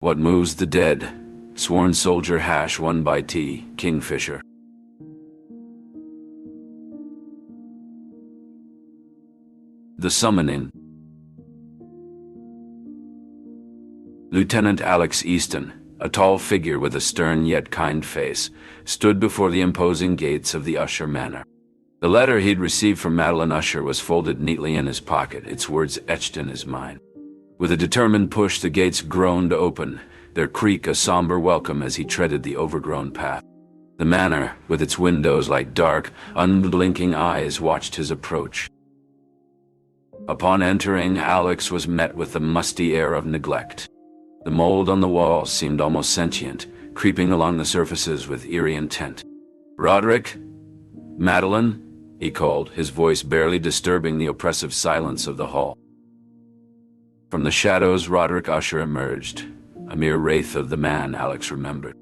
What moves the dead? Sworn soldier hash 1 by T. Kingfisher. The summoning. Lieutenant Alex Easton, a tall figure with a stern yet kind face, stood before the imposing gates of the Usher Manor. The letter he'd received from Madeline Usher was folded neatly in his pocket, its words etched in his mind. With a determined push, the gates groaned open, their creak a somber welcome as he treaded the overgrown path. The manor, with its windows like dark, unblinking eyes, watched his approach. Upon entering, Alex was met with the musty air of neglect. The mold on the walls seemed almost sentient, creeping along the surfaces with eerie intent. "Roderick? Madeline?" he called, his voice barely disturbing the oppressive silence of the hall. From the shadows, Roderick Usher emerged, a mere wraith of the man Alex remembered.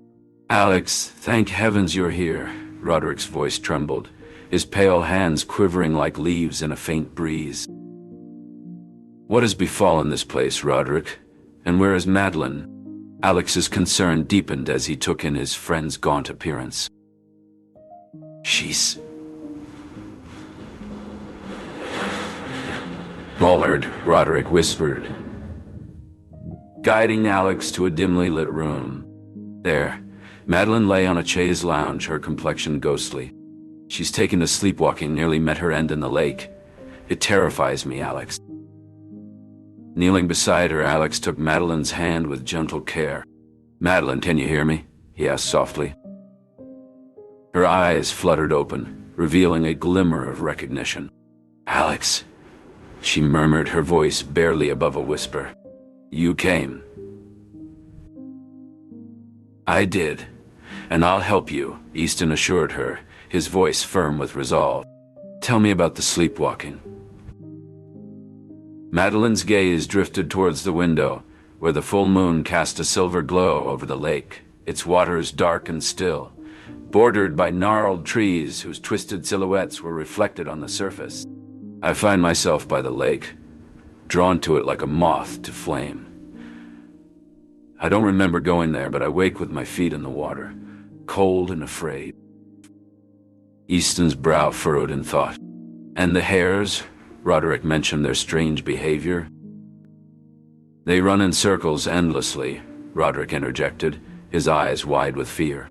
"Alex, thank heavens you're here," Roderick's voice trembled, his pale hands quivering like leaves in a faint breeze. "What has befallen this place, Roderick? And where is Madeline?" Alex's concern deepened as he took in his friend's gaunt appearance. "She's Bollard," Roderick whispered, guiding Alex to a dimly lit room. There, Madeline lay on a chaise lounge, her complexion ghostly. "She's taken to sleepwalking, nearly met her end in the lake. It terrifies me, Alex." Kneeling beside her, Alex took Madeline's hand with gentle care. "Madeline, can you hear me?" he asked softly. Her eyes fluttered open, revealing a glimmer of recognition. "Alex," she murmured, her voice barely above a whisper. "You came." "I did, and I'll help you," Easton assured her, his voice firm with resolve. "Tell me about the sleepwalking." Madeline's gaze drifted towards the window, where the full moon cast a silver glow over the lake, its waters dark and still, bordered by gnarled trees whose twisted silhouettes were reflected on the surface. "I find myself by the lake, drawn to it like a moth to flame. I don't remember going there, but I wake with my feet in the water, cold and afraid." Easton's brow furrowed in thought. "And the hares?" Roderick mentioned their strange behavior. "They run in circles endlessly," Roderick interjected, his eyes wide with fear.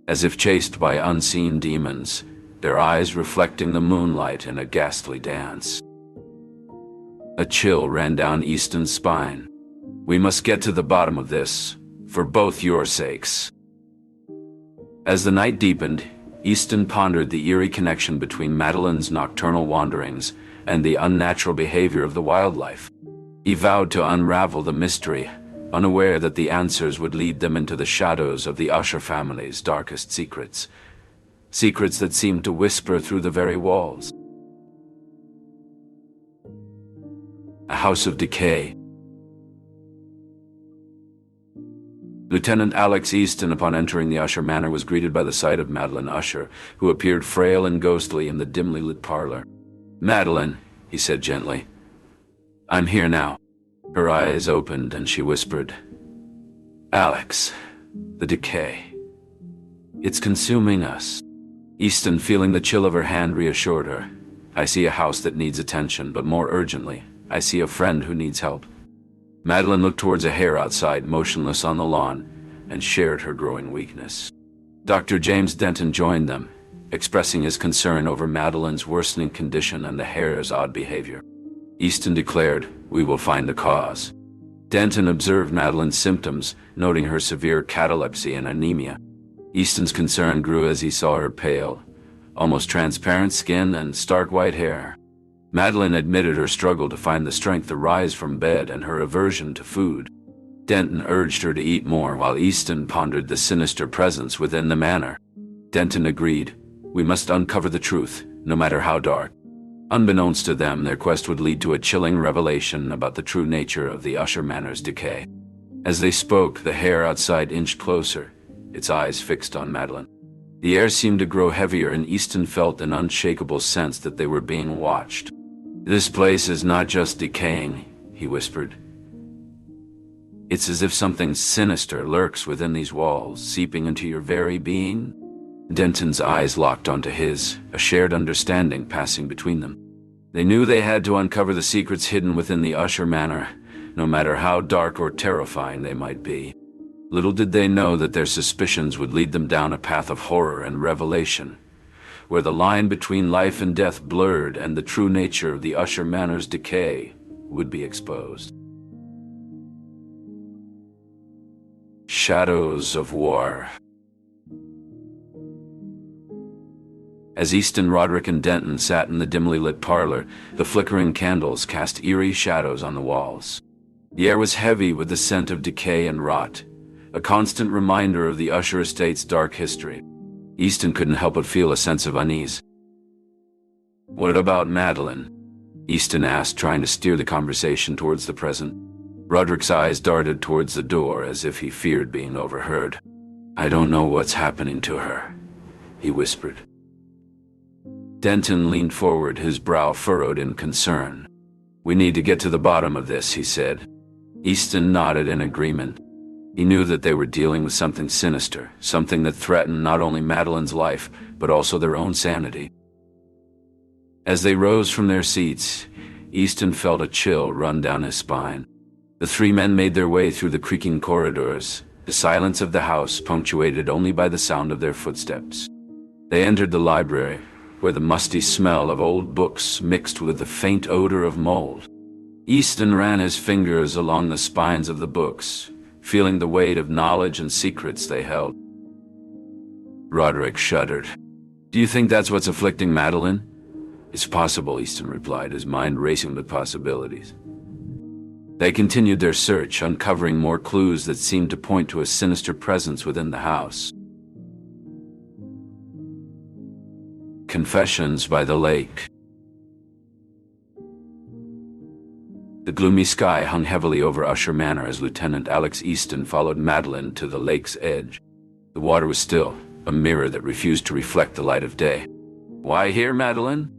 "As if chased by unseen demons, their eyes reflecting the moonlight in a ghastly dance." A chill ran down Easton's spine. "We must get to the bottom of this, for both your sakes." As the night deepened, Easton pondered the eerie connection between Madeline's nocturnal wanderings and the unnatural behavior of the wildlife. He vowed to unravel the mystery, unaware that the answers would lead them into the shadows of the Usher family's darkest secrets. Secrets that seemed to whisper through the very walls. A house of decay. Lieutenant Alex Easton, upon entering the Usher Manor, was greeted by the sight of Madeline Usher, who appeared frail and ghostly in the dimly lit parlor. "Madeline," he said gently, "I'm here now." Her eyes opened and she whispered, "Alex, the decay. It's consuming us." Easton, feeling the chill of her hand, reassured her. "I see a house that needs attention, but more urgently, I see a friend who needs help." Madeline looked towards a hare outside, motionless on the lawn, and shared her growing weakness. Dr. James Denton joined them, expressing his concern over Madeline's worsening condition and the hare's odd behavior. Easton declared, "We will find the cause." Denton observed Madeline's symptoms, noting her severe catalepsy and anemia. Easton's concern grew as he saw her pale, almost transparent skin and stark white hair. Madeline admitted her struggle to find the strength to rise from bed and her aversion to food. Denton urged her to eat more, while Easton pondered the sinister presence within the manor. Denton agreed, "We must uncover the truth, no matter how dark." Unbeknownst to them, their quest would lead to a chilling revelation about the true nature of the Usher Manor's decay. As they spoke, the hare outside inched closer, its eyes fixed on Madeline. The air seemed to grow heavier, and Easton felt an unshakable sense that they were being watched. "This place is not just decaying," he whispered. It's as if something sinister lurks within these walls, seeping into your very being. Denton's eyes locked onto his, a shared understanding passing between them. They knew they had to uncover the secrets hidden within the Usher Manor, no matter how dark or terrifying they might be. Little did they know that their suspicions would lead them down a path of horror and revelation, where the line between life and death blurred and the true nature of the Usher Manor's decay would be exposed. Shadows of War. As Easton, Roderick, and Denton sat in the dimly lit parlor, the flickering candles cast eerie shadows on the walls. The air was heavy with the scent of decay and rot, a constant reminder of the Usher estate's dark history. Easton couldn't help but feel a sense of unease. "What about Madeline?" Easton asked, trying to steer the conversation towards the present. Roderick's eyes darted towards the door as if he feared being overheard. "I don't know what's happening to her," he whispered. Denton leaned forward, his brow furrowed in concern. "We need to get to the bottom of this," he said. Easton nodded in agreement. He knew that they were dealing with something sinister, something that threatened not only Madeline's life, but also their own sanity. As they rose from their seats, Easton felt a chill run down his spine. The three men made their way through the creaking corridors, the silence of the house punctuated only by the sound of their footsteps. They entered the library, where the musty smell of old books mixed with the faint odor of mold. Easton ran his fingers along the spines of the books, feeling the weight of knowledge and secrets they held. Roderick shuddered. "Do you think that's what's afflicting Madeline?" "It's possible," Easton replied, his mind racing with possibilities. They continued their search, uncovering more clues that seemed to point to a sinister presence within the house. Confessions by the Lake. The gloomy sky hung heavily over Usher Manor as Lieutenant Alex Easton followed Madeline to the lake's edge. The water was still, a mirror that refused to reflect the light of day. "Why here, Madeline?"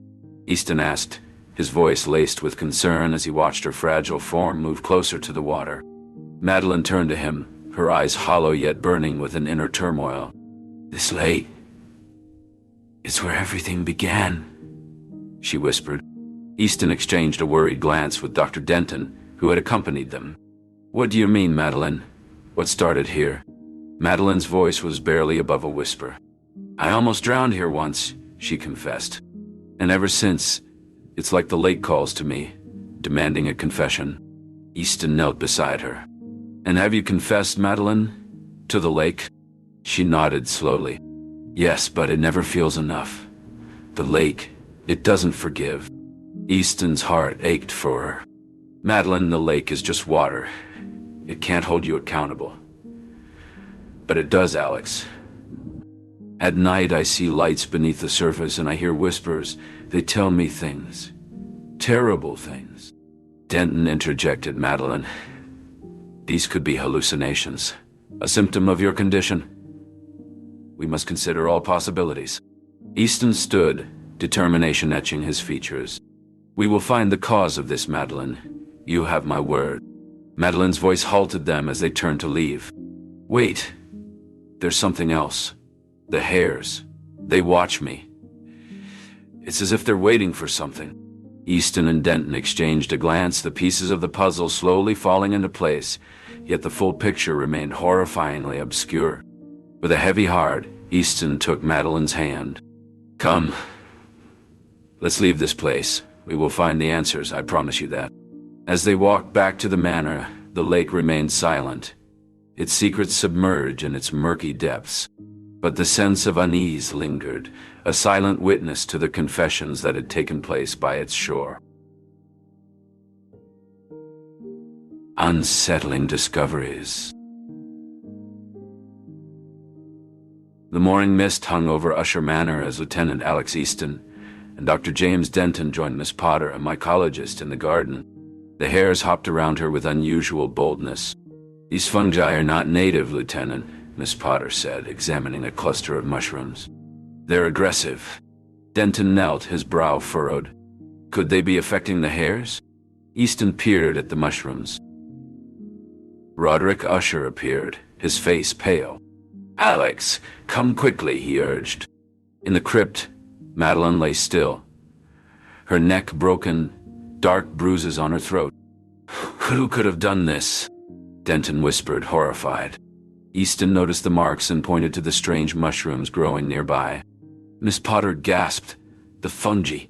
Easton asked, his voice laced with concern as he watched her fragile form move closer to the water. Madeline turned to him, her eyes hollow yet burning with an inner turmoil. "This lake, it's where everything began," she whispered. Easton exchanged a worried glance with Dr. Denton, who had accompanied them. "What do you mean, Madeline? What started here?" Madeline's voice was barely above a whisper. "I almost drowned here once," she confessed. "And ever since, it's like the lake calls to me, demanding a confession." Easton knelt beside her. "And have you confessed, Madeline? To the lake?" She nodded slowly. "Yes, but it never feels enough. The lake, it doesn't forgive." Easton's heart ached for her. "Madeline, the lake is just water. It can't hold you accountable." "But it does, Alex. At night I see lights beneath the surface and I hear whispers. They tell me things. Terrible things." Denton interjected, "Madeline, these could be hallucinations. A symptom of your condition. We must consider all possibilities." Easton stood, determination etching his features. "We will find the cause of this, Madeline. You have my word." Madeline's voice halted them as they turned to leave. "Wait. There's something else. The hares. They watch me. It's as if they're waiting for something." Easton and Denton exchanged a glance, the pieces of the puzzle slowly falling into place, yet the full picture remained horrifyingly obscure. With a heavy heart, Easton took Madeline's hand. "Come. Let's leave this place. We will find the answers, I promise you that." As they walked back to the manor, the lake remained silent, its secrets submerged in its murky depths. But the sense of unease lingered, a silent witness to the confessions that had taken place by its shore. Unsettling discoveries. The morning mist hung over Usher Manor as Lieutenant Alex Easton and Dr. James Denton joined Miss Potter, a mycologist, in the garden. The hares hopped around her with unusual boldness. "These fungi are not native, Lieutenant," Miss Potter said, examining a cluster of mushrooms. "They're aggressive." Denton knelt, his brow furrowed. "Could they be affecting the hares?" Easton peered at the mushrooms. Roderick Usher appeared, his face pale. "Alex, come quickly," he urged. In the crypt, Madeline lay still, her neck broken, dark bruises on her throat. "Who could have done this?" Denton whispered, horrified. Easton noticed the marks and pointed to the strange mushrooms growing nearby. Miss Potter gasped. "The fungi.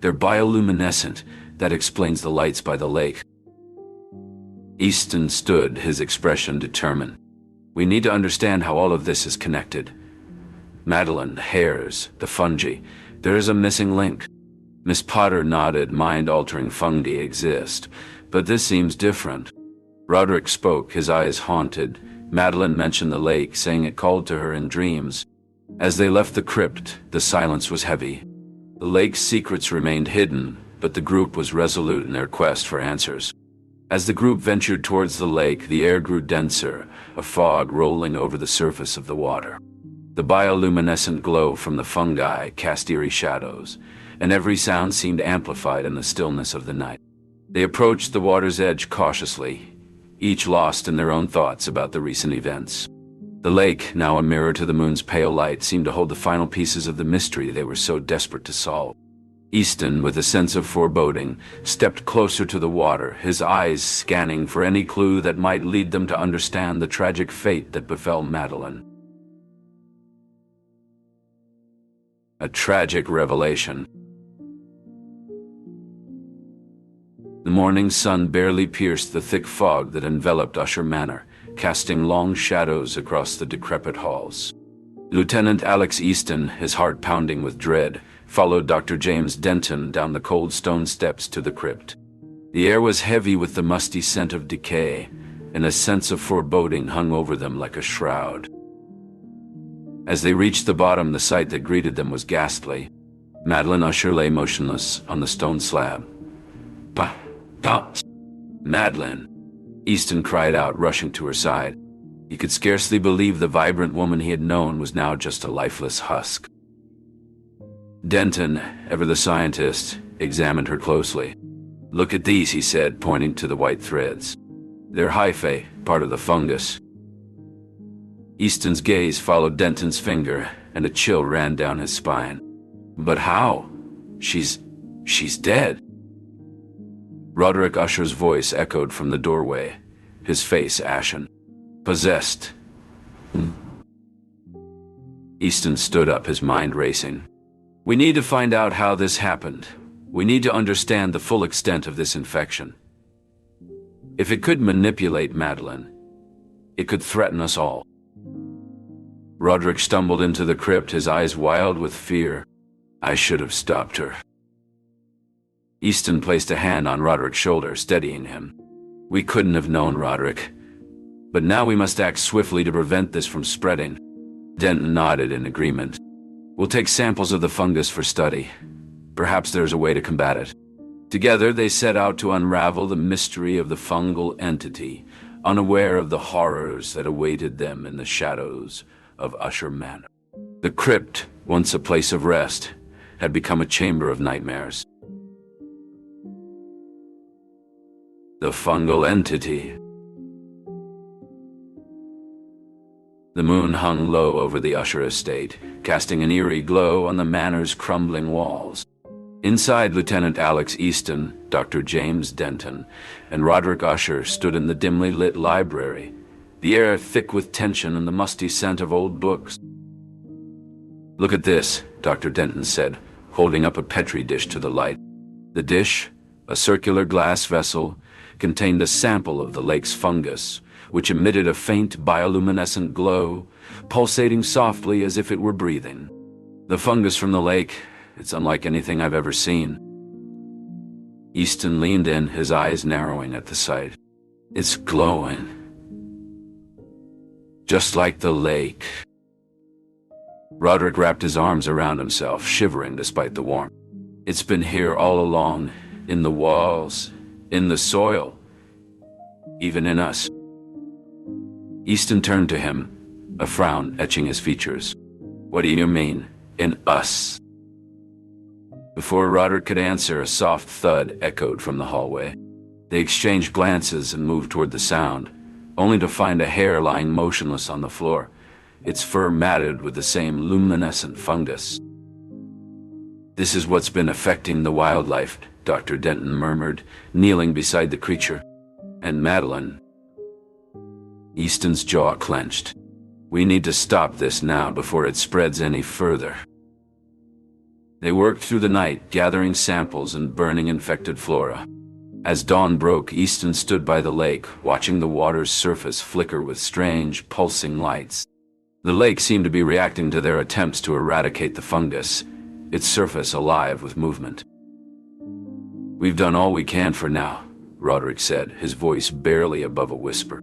They're bioluminescent. That explains the lights by the lake." Easton stood, his expression determined. "We need to understand how all of this is connected. Madeline, the hairs, the fungi. There is a missing link." Miss Potter nodded. "Mind-altering fungi exist, but this seems different." Roderick spoke, his eyes haunted. Madeline mentioned the lake, saying it called to her in dreams. As they left the crypt, the silence was heavy. The lake's secrets remained hidden, but the group was resolute in their quest for answers. As the group ventured towards the lake, the air grew denser, a fog rolling over the surface of the water. The bioluminescent glow from the fungi cast eerie shadows, and every sound seemed amplified in the stillness of the night. They approached the water's edge cautiously, each lost in their own thoughts about the recent events. The lake, now a mirror to the moon's pale light, seemed to hold the final pieces of the mystery they were so desperate to solve. Easton, with a sense of foreboding, stepped closer to the water, his eyes scanning for any clue that might lead them to understand the tragic fate that befell Madeline. A tragic revelation. The morning sun barely pierced the thick fog that enveloped Usher Manor, casting long shadows across the decrepit halls. Lieutenant Alex Easton, his heart pounding with dread, followed Dr. James Denton down the cold stone steps to the crypt. The air was heavy with the musty scent of decay, and a sense of foreboding hung over them like a shroud. As they reached the bottom, the sight that greeted them was ghastly. Madeline Usher lay motionless on the stone slab. Madeline! Easton cried out, rushing to her side. He could scarcely believe the vibrant woman he had known was now just a lifeless husk. Denton, ever the scientist, examined her closely. "Look at these," he said, pointing to the white threads. "They're hyphae, part of the fungus." Easton's gaze followed Denton's finger, and a chill ran down his spine. "But how? She's dead." Roderick Usher's voice echoed from the doorway, his face ashen. "Possessed." Easton stood up, his mind racing. "We need to find out how this happened. We need to understand the full extent of this infection. If it could manipulate Madeline, it could threaten us all." Roderick stumbled into the crypt, his eyes wild with fear. "I should have stopped her." Easton placed a hand on Roderick's shoulder, steadying him. "We couldn't have known, Roderick. But now we must act swiftly to prevent this from spreading." Denton nodded in agreement. "We'll take samples of the fungus for study. Perhaps there's a way to combat it." Together they set out to unravel the mystery of the fungal entity, unaware of the horrors that awaited them in the shadows of Usher Manor. The crypt, once a place of rest, had become a chamber of nightmares. The fungal entity. The moon hung low over the Usher estate, casting an eerie glow on the manor's crumbling walls. Inside, Lieutenant Alex Easton, Dr. James Denton, and Roderick Usher stood in the dimly lit library, the air thick with tension and the musty scent of old books. "Look at this," Dr. Denton said, holding up a petri dish to the light. The dish, a circular glass vessel, contained a sample of the lake's fungus, which emitted a faint bioluminescent glow, pulsating softly as if it were breathing. "The fungus from the lake, it's unlike anything I've ever seen." Easton leaned in, his eyes narrowing at the sight. "It's glowing. Just like the lake." Roderick wrapped his arms around himself, shivering despite the warmth. "It's been here all along, in the walls, in the soil, even in us." Easton turned to him, a frown etching his features. "What do you mean, in us?" Before Roderick could answer, a soft thud echoed from the hallway. They exchanged glances and moved toward the sound. only to find a hare lying motionless on the floor, its fur matted with the same luminescent fungus. "This is what's been affecting the wildlife," Dr. Denton murmured, kneeling beside the creature. "And Madeline." Easton's jaw clenched. "We need to stop this now before it spreads any further." They worked through the night, gathering samples and burning infected flora. As dawn broke, Easton stood by the lake, watching the water's surface flicker with strange, pulsing lights. The lake seemed to be reacting to their attempts to eradicate the fungus, its surface alive with movement. "We've done all we can for now," Roderick said, his voice barely above a whisper.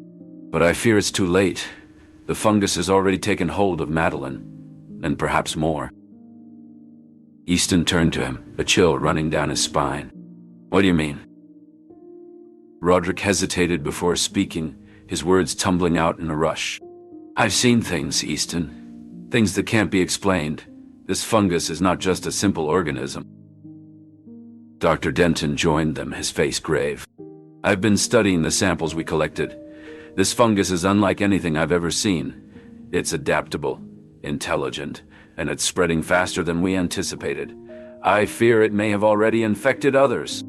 "But I fear it's too late. The fungus has already taken hold of Madeline, and perhaps more." Easton turned to him, a chill running down his spine. "What do you mean?" Roderick hesitated before speaking, his words tumbling out in a rush. "I've seen things, Easton. Things that can't be explained. This fungus is not just a simple organism." Dr. Denton joined them, his face grave. "I've been studying the samples we collected. This fungus is unlike anything I've ever seen. It's adaptable, intelligent, and it's spreading faster than we anticipated. I fear it may have already infected others."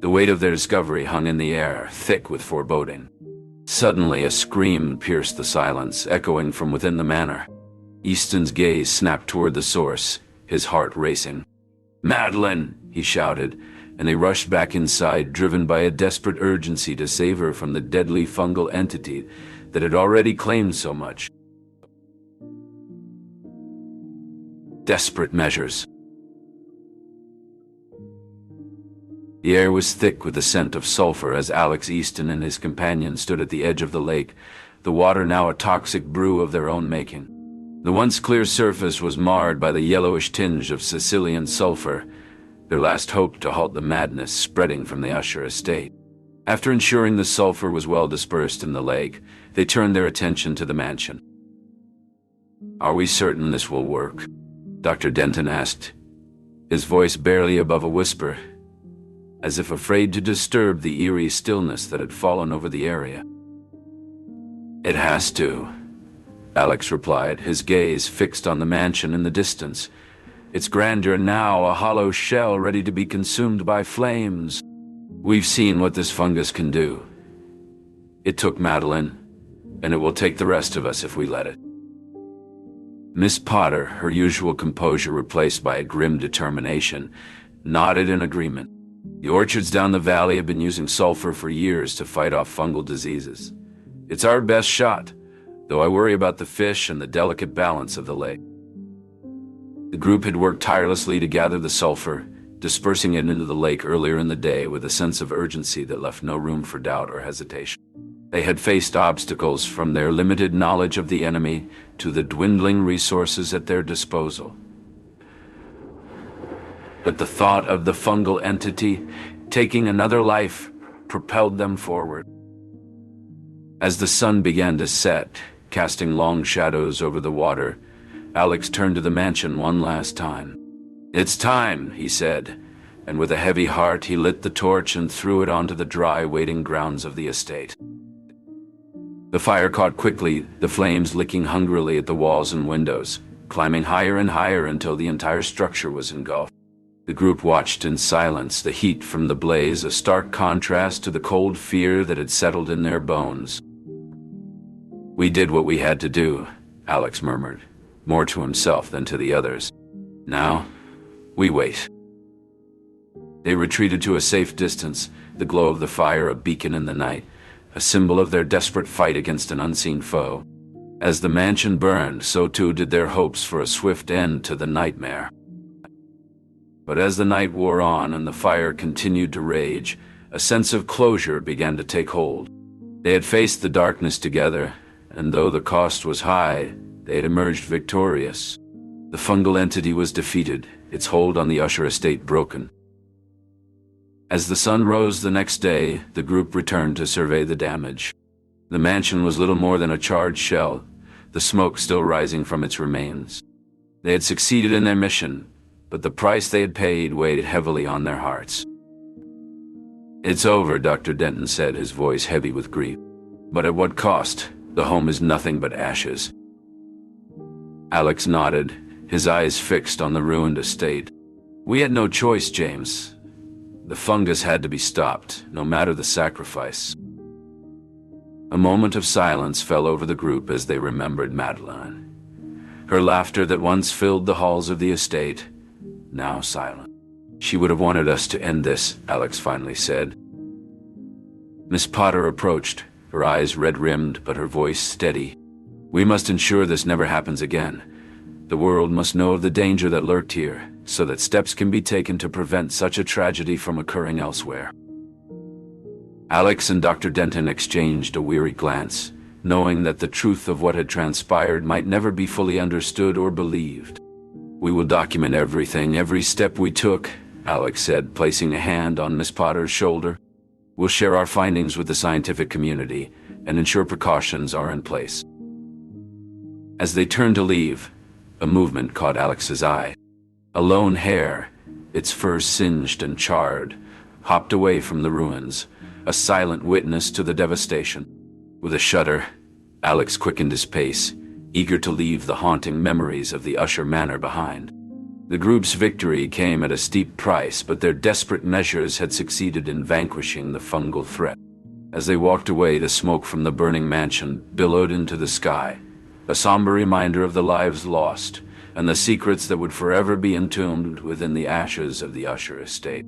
The weight of their discovery hung in the air, thick with foreboding. Suddenly, a scream pierced the silence, echoing from within the manor. Easton's gaze snapped toward the source, his heart racing. "Madeline!" he shouted, and they rushed back inside, driven by a desperate urgency to save her from the deadly fungal entity that had already claimed so much. Desperate measures. The air was thick with the scent of sulfur as Alex Easton and his companion stood at the edge of the lake, the water now a toxic brew of their own making. The once clear surface was marred by the yellowish tinge of Sicilian sulfur, their last hope to halt the madness spreading from the Usher estate. After ensuring the sulfur was well dispersed in the lake, they turned their attention to the mansion. "Are we certain this will work?" Dr. Denton asked, his voice barely above a whisper, as if afraid to disturb the eerie stillness that had fallen over the area. "It has to," Alex replied, his gaze fixed on the mansion in the distance, its grandeur now a hollow shell ready to be consumed by flames. "We've seen what this fungus can do. It took Madeline, and it will take the rest of us if we let it." Miss Potter, her usual composure replaced by a grim determination, nodded in agreement. "The orchards down the valley have been using sulfur for years to fight off fungal diseases. It's our best shot, though I worry about the fish and the delicate balance of the lake." The group had worked tirelessly to gather the sulfur, dispersing it into the lake earlier in the day with a sense of urgency that left no room for doubt or hesitation. They had faced obstacles from their limited knowledge of the enemy to the dwindling resources at their disposal. But the thought of the fungal entity taking another life propelled them forward. As the sun began to set, casting long shadows over the water, Alex turned to the mansion one last time. "It's time," he said, and with a heavy heart he lit the torch and threw it onto the dry, waiting grounds of the estate. The fire caught quickly, the flames licking hungrily at the walls and windows, climbing higher and higher until the entire structure was engulfed. The group watched in silence, the heat from the blaze a stark contrast to the cold fear that had settled in their bones. "We did what we had to do," Alex murmured, more to himself than to the others. "Now, we wait." They retreated to a safe distance, the glow of the fire a beacon in the night, a symbol of their desperate fight against an unseen foe. As the mansion burned, so too did their hopes for a swift end to the nightmare. But as the night wore on and the fire continued to rage, a sense of closure began to take hold. They had faced the darkness together, and though the cost was high, they had emerged victorious. The fungal entity was defeated, its hold on the Usher estate broken. As the sun rose the next day, the group returned to survey the damage. The mansion was little more than a charred shell, the smoke still rising from its remains. They had succeeded in their mission, but the price they had paid weighed heavily on their hearts. "It's over," Dr. Denton said, his voice heavy with grief. But at what cost? The home is nothing but ashes. Alex nodded, his eyes fixed on the ruined estate. We had no choice, James. The fungus had to be stopped, no matter the sacrifice. A moment of silence fell over the group as they remembered Madeline. Her laughter that once filled the halls of the estate, now silent. She would have wanted us to end this, Alex finally said. Miss Potter approached, her eyes red-rimmed but her voice steady. We must ensure this never happens again. The world must know of the danger that lurked here, so that steps can be taken to prevent such a tragedy from occurring elsewhere. Alex and Dr. Denton exchanged a weary glance, knowing that the truth of what had transpired might never be fully understood or believed. We will document everything, every step we took, Alex said, placing a hand on Miss Potter's shoulder. We'll share our findings with the scientific community and ensure precautions are in place. As they turned to leave, a movement caught Alex's eye. A lone hare, its fur singed and charred, hopped away from the ruins, a silent witness to the devastation. With a shudder, Alex quickened his pace, eager to leave the haunting memories of the Usher Manor behind. The group's victory came at a steep price, but their desperate measures had succeeded in vanquishing the fungal threat. As they walked away, the smoke from the burning mansion billowed into the sky, a somber reminder of the lives lost and the secrets that would forever be entombed within the ashes of the Usher estate.